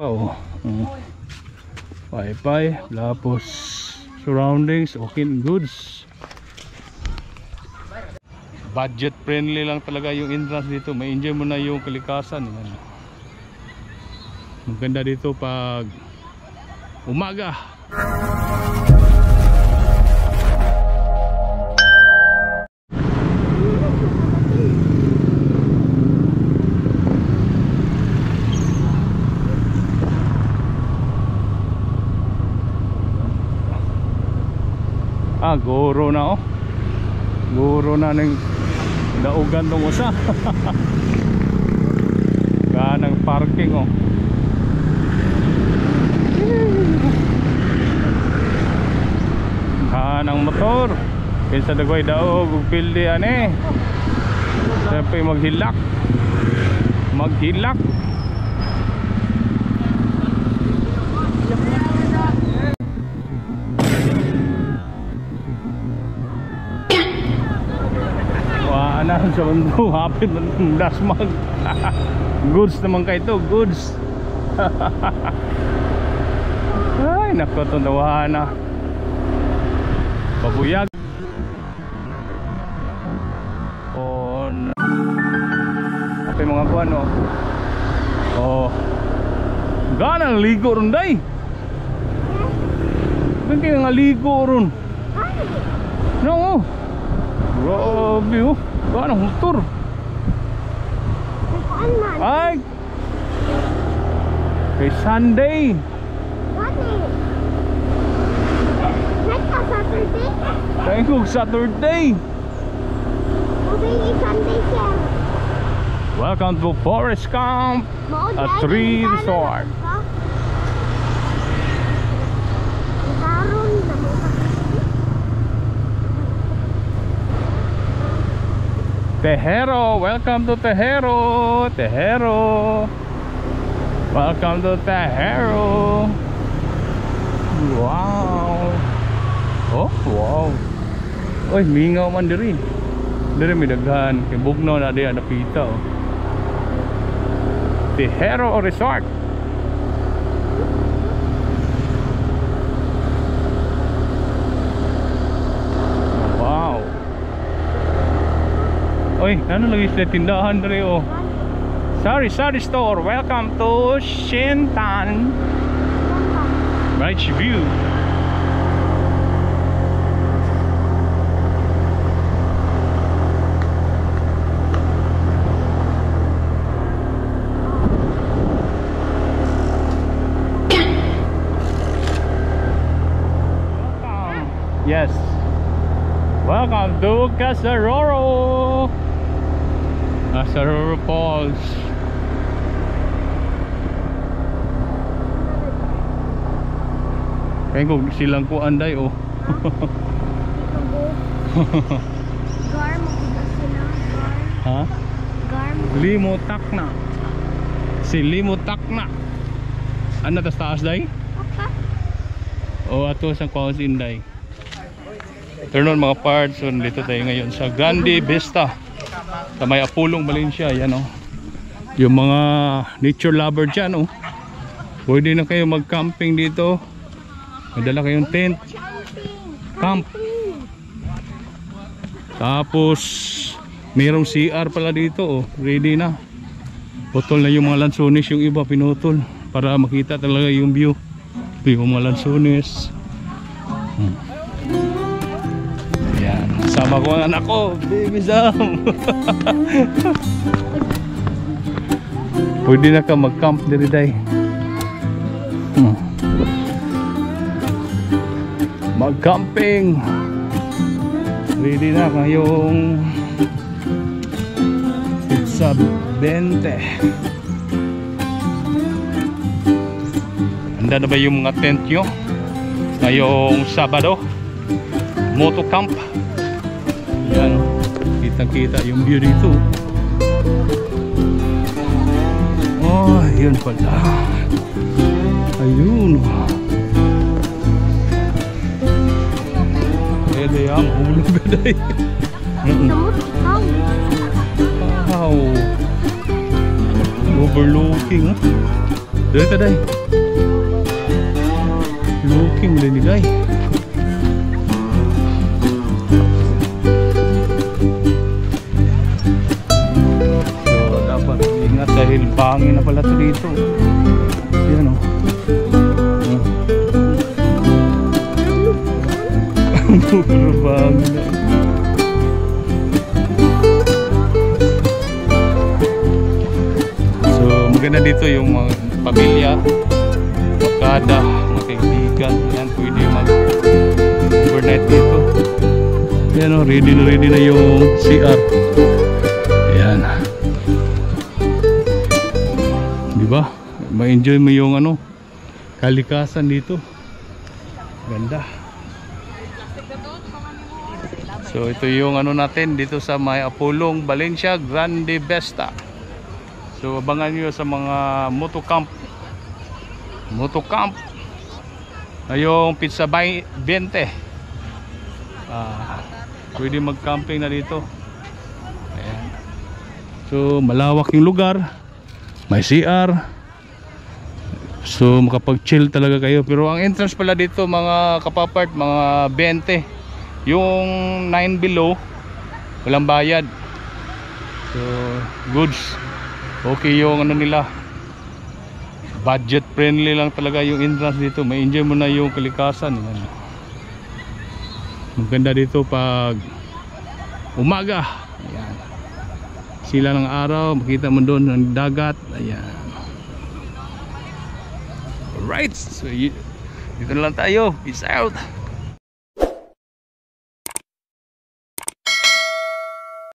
Oh, Wi-Fi, tapos surroundings, okay, goods. Budget friendly lang talaga yung entrance dito. May enjoy mo na yung kalikasan. Maganda dito pag umaga. Guro na guro na ng daugan tong usa. Ganang parking ganang motor kinsa dagway daog ug pildi ani. Siyempre maghilak sa mundo, hapit ng dasmag. Goods naman kayo ito, goods. Ay, naku, tunawahan na. Pabuyag. Okay, mga kuwan, gana ligo ron, day. Ganti nga ligo ron. No, grabe, anong motor? Ay! Kay Sunday! Saturday? Kaya kong Saturday! Sunday siya. Welcome to Forest Camp at Tree Resort. Tejero, welcome to Tejero. Welcome to Tejero. Wow. Oh, wow. Oy, mingaw man diri. Diri may daghan kay bugnaw na diya napita. Tejero Resort. Oy, ano lagi sila tindahan dali Sari store. Welcome to Shintan Beach View. Welcome. Yes. Welcome to Casaroro. Casaroro Falls. Kaya kung silang ko anday Gar mo sila. Ha? Gar mo. Limutak na. Si Limutak na. Ano tas taas day? O ato sa Kwaos Inday. Turn on mga parts. So dito tayo ngayon sa Grande Vista sa may Apulong, Valencia. Yan yung mga nature lover dyan pwede na kayo mag camping dito. May dala kayong tent camp. Tapos mayroong CR pala dito ready na. Putol na yung mga lansones, yung iba pinutol para makita talaga yung view. Yung mga lansones. Yan, sama ko ang anak ko, baby Sam. Pwede na ka mag-camp diri day. Mag-camping. Ready na ngayong sa 20. Handa na ba yung mga tent nyo ngayong Sabado? Moto camp. Yan, kitang-kita yung view dito. Oh, yun pala. Ayun. Pwede yan, hulog ka day. Wow. Overlooking Dito day. Looking din ni day. So dapat ingat dahil bangin na pala to dito. Yan o. Puro bangin na. So maganda dito yung mga pamilya, makada, mga kaibigan, yan pwede mag overnight dito. Yan o, ready na yung CR. Yan. Diba? Ma-enjoy mo yung ano, kalikasan dito. Ganda. So ito yung ano natin dito sa may Apolong, Valencia, Grande Vista. So abangan nyo sa mga motocamp na yung Pizza 20. Pwede mag-camping na dito. Ayan. So malawak yung lugar, may CR, so makapag-chill talaga kayo. Pero ang entrance pala dito mga kapapart, mga 20. Yung 9 below walang bayad. So goods. Okay yung ano nila, budget friendly lang talaga yung entrance dito. May enjoy mo na yung kalikasan. Maganda dito pag umaga. Ayan. Sila ng araw, makita mo doon ang dagat. Ayan. Alright, so dito na lang tayo. Peace out.